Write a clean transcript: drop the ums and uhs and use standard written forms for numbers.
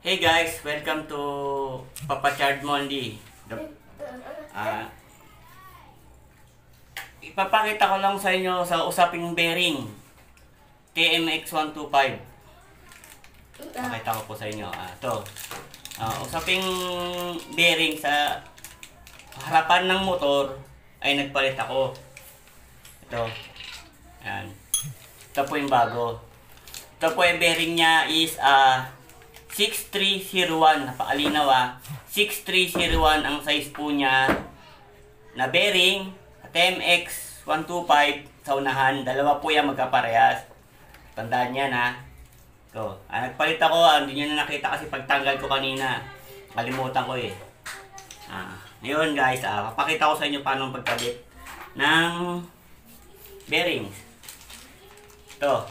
Hey guys, welcome to Papa Chard Mondi. Ipapakita ko lang sa inyo sa usaping bearing TMX 125. Pakita ko po sa inyo. Ito. Usaping bearing sa harapan ng motor ay nagpalit ako. Ito. Ayan. Ito po yung bago. Ito po yung bearing niya is 6301, napakalinaw 6301 ang size po niya na bearing TMX 125 sa unahan. Dalawa po yan magkaparehas. Tandaan yan Ito. Nagpalit ako, hindi nyo na nakita kasi pagtanggal ko kanina. Kalimutan ko Ngayon guys, papakita ko sa inyo paano pagkabit ng bearings. Ito.